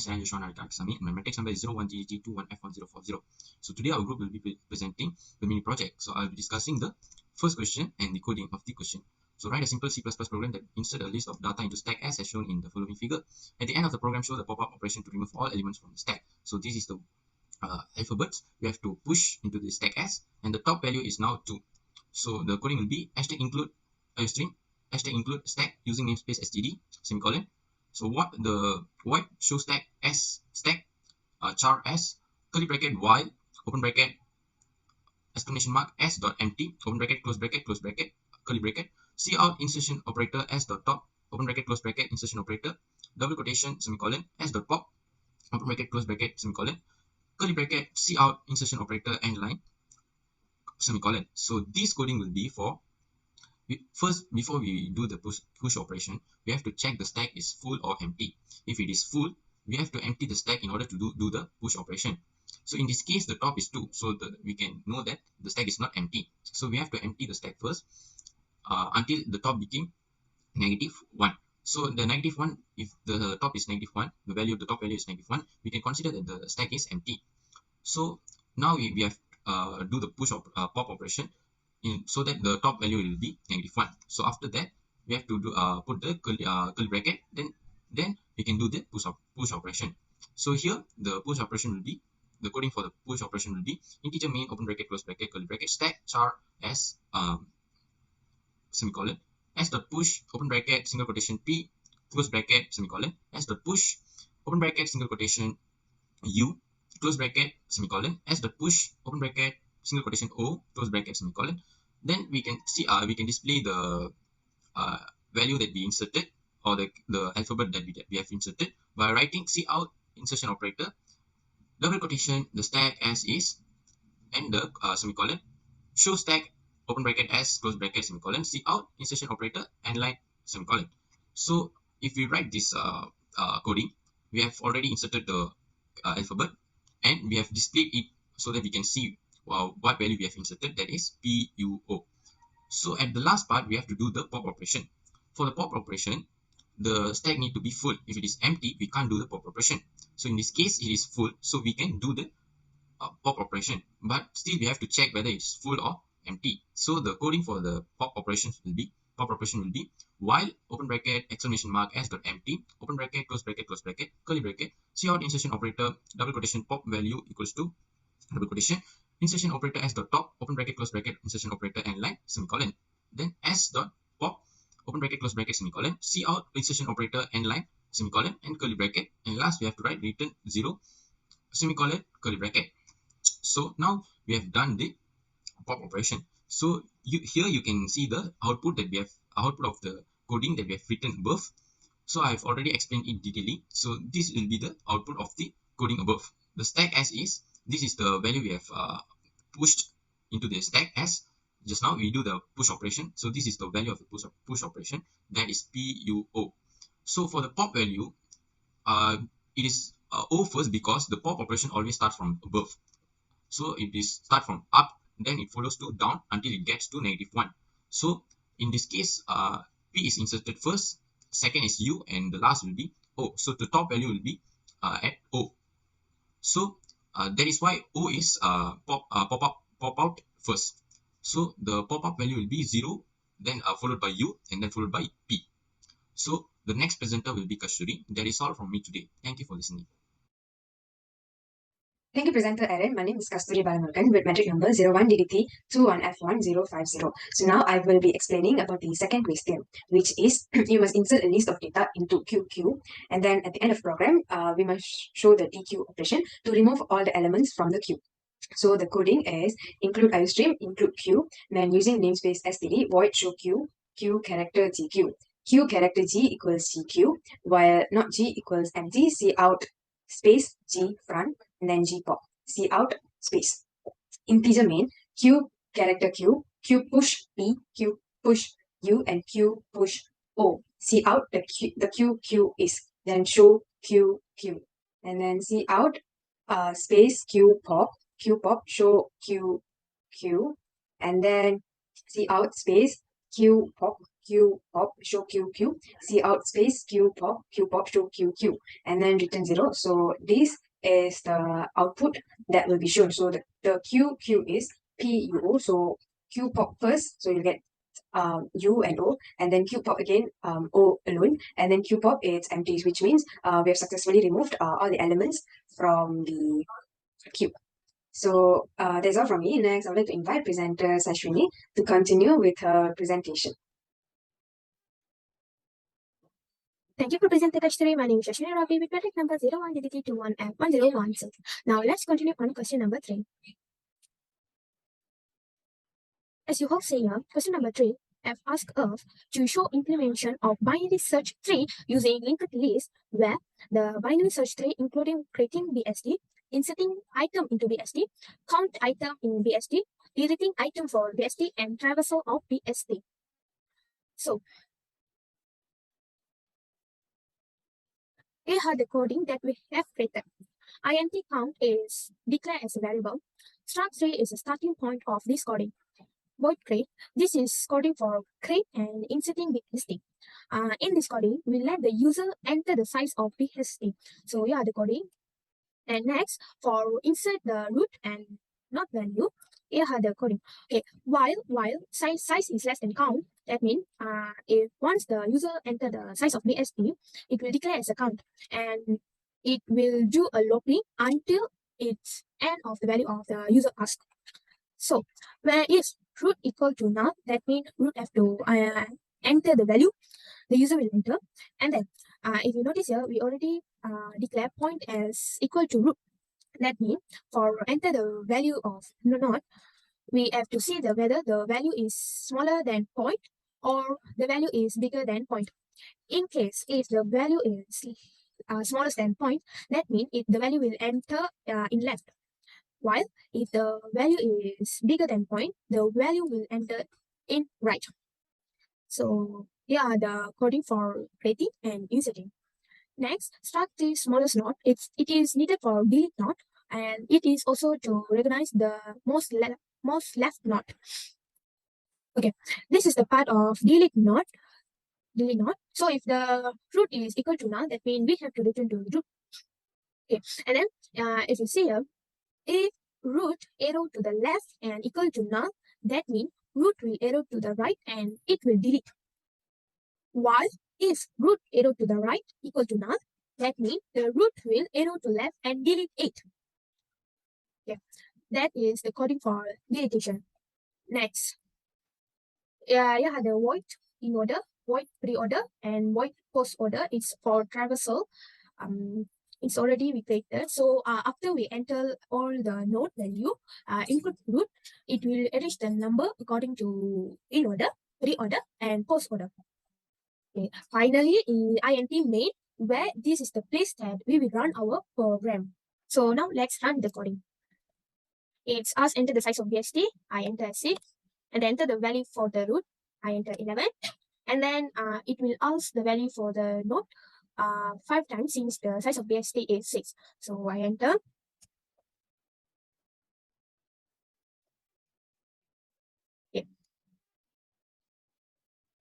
is SHASHWINI and my matrix number is 01GG21F1040. So today our group will be presenting the mini project. So I'll be discussing the first question and the coding of the question. So write a simple C++ program that insert a list of data into stack as shown in the following figure. At the end of the program, show the pop-up operation to remove all elements from the stack. So this is the alphabets we have to push into the stack S, and the top value is now 2. So the coding will be #include string #include stack using namespace std semicolon. So what the void show stack S stack char S curly bracket while open bracket exclamation mark S dot empty open bracket close bracket curly bracket cout insertion operator S dot top open bracket close bracket insertion operator double quotation semicolon S dot pop open bracket close bracket semicolon curly bracket cout insertion operator end line semicolon. So this coding will be for first, before we do the push operation, we have to check the stack is full or empty. If it is full, we have to empty the stack in order to do the push operation. So in this case, the top is 2, so we can know that the stack is not empty. So we have to empty the stack first until the top became -1. So the -1, if the top is -1, the value of the top value is -1, we can consider that the stack is empty. So now we have do the push pop operation so that the top value will be -1. So after that, we have to do put the curly bracket. Then we can do the push operation. So here the push operation will be the coding for the push operation will be integer main open bracket close bracket curly bracket stack char S semicolon S dot push open bracket single quotation P close bracket semicolon S dot push open bracket single quotation U close bracket semicolon S dot push open bracket single quotation O close bracket semicolon. Then we can see we can display the value that we inserted, or the alphabet that we have inserted, by writing cout insertion operator double quotation the stack as is and the semicolon show stack open bracket S close bracket semicolon cout insertion operator and line semicolon. So if we write this coding, we have already inserted the alphabet and we have displayed it so that we can see what value we have inserted, that is PUO. So at the last part, we have to do the pop operation. For the pop operation, the stack need to be full. If it is empty, we can't do the pop operation. So in this case, it is full, so we can do the pop operation. But still, we have to check whether it's full or empty. So the coding for the pop operation will be while open bracket exclamation mark S dot empty open bracket close bracket curly bracket cout insertion operator double quotation pop value equals to double quotation insertion operator S dot top open bracket close bracket insertion operator end line semicolon. Then S dot pop open bracket close bracket semicolon cout insertion operator end line semicolon and curly bracket, and last we have to write return 0 semicolon curly bracket. So now we have done the pop operation. So here you can see the output that we have of the coding that we have written above. So I have already explained it detailedly. So this will be the output of the coding above. The stack as is, this is the value we have pushed into the stack as just now we do the push operation. So this is the value of the push operation, that is PUO. So for the pop value, it is O first because the pop operation always starts from above. So it is start from up, then it follows to down until it gets to -1. So in this case, P is inserted first, second is U, and the last will be O. So the top value will be at O. So that is why O is pop out first. So the pop up value will be 0, then followed by U, and then followed by P. So the next presenter will be Kasthuri. That is all from me today. Thank you for listening. Thank you, Presenter Aaron. My name is Kasthuri with matric number 01DDT21F1050. So now I will be explaining about the second question, which is you must insert a list of data into QQ, and then at the end of program, we must show the DQ operation to remove all the elements from the queue. So the coding is include iostream, include Q, then using namespace std, void show Q, Q character GQ. Q character G equals GQ, while not G equals empty, cout space G front, and then G pop, cout space. Integer main, Q character Q, Q push P, Q push U, and Q push O. Cout the Q is, then show Q, and then cout space Q pop show Q, and then cout space Q pop Q pop show QQ, C out space Q pop show QQ, and then return 0. So this is the output that will be shown. So the QQ is PU. So Q pop first, so you get U and O, and then Q pop again, O alone, and then Q pop it's empty, which means we have successfully removed all the elements from the Q. So that's all from me. Next, I would like to invite presenter SHASHWINI to continue with her presentation. Thank you for presenting Kasthuri. My name is SHASHWINI Ravi with Pendek number 01DDT21F1016. Now let's continue on question number 3. As you all see here, question number 3 F asks us to show implementation of binary search tree using linked list, where the binary search tree including creating BST, inserting item into BST, count item in BST, deleting item for BST, and traversal of BST. So here are the coding that we have created. int count is declared as a variable. Start3 is the starting point of this coding. Void create, this is coding for create and inserting BST. In this coding, we let the user enter the size of BST. So here are the coding. And next, for insert the root and not value, here are the coding. Okay, while size is less than count, that means if once the user enter the size of BST, it will declare as a count, and it will do a looping until it's end of the value of the user asked. So where is root equal to null, that means root have to enter the value the user will enter. And then if you notice here, we already declare point as equal to root. That means for enter the value of not, we have to see whether the value is smaller than point or the value is bigger than point. In case if the value is smaller than point, that means the value will enter in left. While if the value is bigger than point, the value will enter in right. So here are the coding for creating and inserting. Next, start the smallest node. It is needed for delete node, and it is also to recognize the most left node. Okay, this is the part of delete node. So if the root is equal to null, that means we have to return to root. Okay, and then if you see here, if root arrow to the left and equal to null, that means root will arrow to the right and it will delete. While if root arrow to the right equal to null, that means the root will arrow to left and delete it. Okay, that is the coding for deletion. Next, you have the void in order, void pre-order, and void post-order. It's for traversal. It's already we created. So after we enter all the node value, input root, it will arrange the number according to in order, pre-order, and post-order. Okay. Finally, in int main, where this is the place that we will run our program. So now let's run the coding. It's us enter the size of BST, I enter 6, and enter the value for the root, I enter 11, and then it will ask the value for the node 5 times since the size of BST is 6. So I enter. Okay.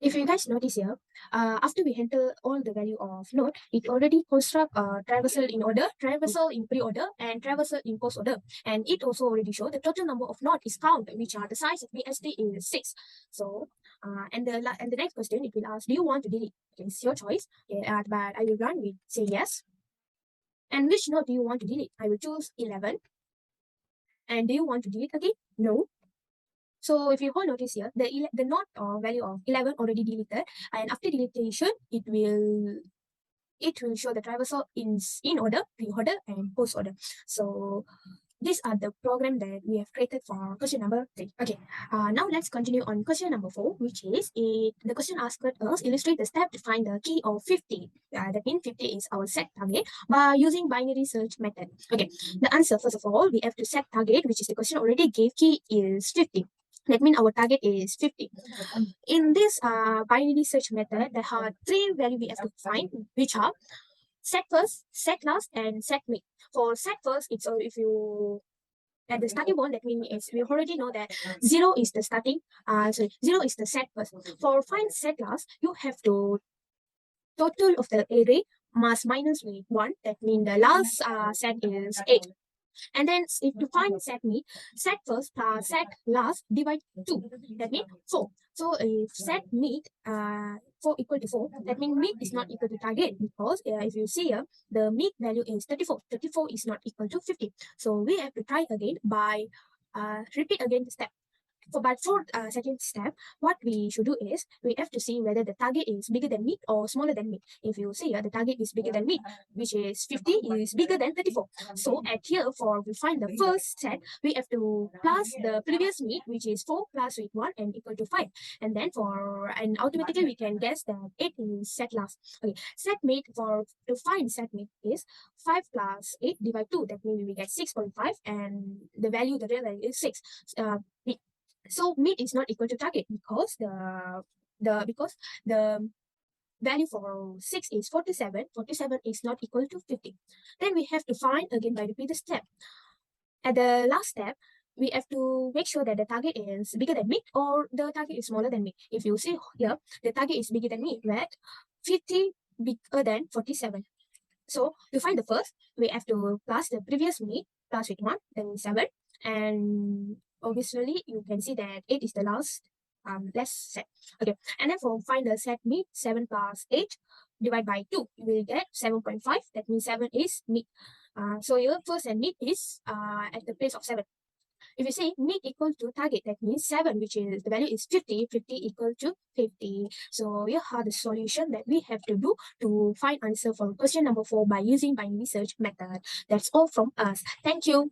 If you guys notice here, after we enter all the value of node, it already construct traversal in order, traversal in pre-order, and traversal in post-order. And it also already show the total number of node is count, which are the size of BST is 6. So, and the next question, it will ask, do you want to delete? Okay, it's your choice. Yeah, but I will run with say yes. And which node do you want to delete? I will choose 11. And do you want to delete again? No. So if you all notice here, the node value of 11 already deleted, and after deletion, it will show the traversal in order, pre-order, and post-order. So these are the program that we have created for question number 3. Okay, now let's continue on question number 4, which is the question asked us illustrate the step to find the key of 50. That means 50 is our set target by using binary search method. Okay, the answer, first of all, we have to set target, which is the question already gave key is 50. That means our target is 50. In this binary search method, there are 3 values we have to find, which are set first, set last, and set mid. For set first, it's if you at the starting point, that means we already know that 0 is the starting, 0 is the set first. For find set last, you have to total of the array mass minus with 1. That means the last set is 8. And then if to find set mid, set first plus set last divide 2. That means 4. So if set mid 4 equal to 4, that means mid is not equal to target, because if you see here, the mid value is 34. 34 is not equal to 50. So we have to try again by repeat again the step. But for second step, what we should do is we have to see whether the target is bigger than mid or smaller than mid. If you see the target is bigger than mid, which is 50, is bigger than 34. So at here, for we find the first set, we have to plus the previous mid, which is 4 plus with 1 and equal to 5. And then automatically we can guess that 8 is set last. Okay, set mid to find set mid is 5 plus 8 divide 2. That means we get 6.5, and the real value is 6. So mid is not equal to target, because the value for 6 is 47. 47 is not equal to 50. Then we have to find again by repeat the step. At the last step, we have to make sure that the target is bigger than mid or the target is smaller than mid. If you see here, the target is bigger than mid, right? 50 bigger than 47. So to find the first, we have to plus the previous mid plus with 1, then 7. And obviously, you can see that 8 is the last set. Okay, and then for find the set mid, 7 plus 8 divided by 2, you will get 7.5. That means 7 is mid. So your first and mid is at the place of 7. If you say mid equal to target, that means 7, which is the value is 50. 50 equal to 50. So here are the solution that we have to do to find answer for question number 4 by using binary search method. That's all from us. Thank you.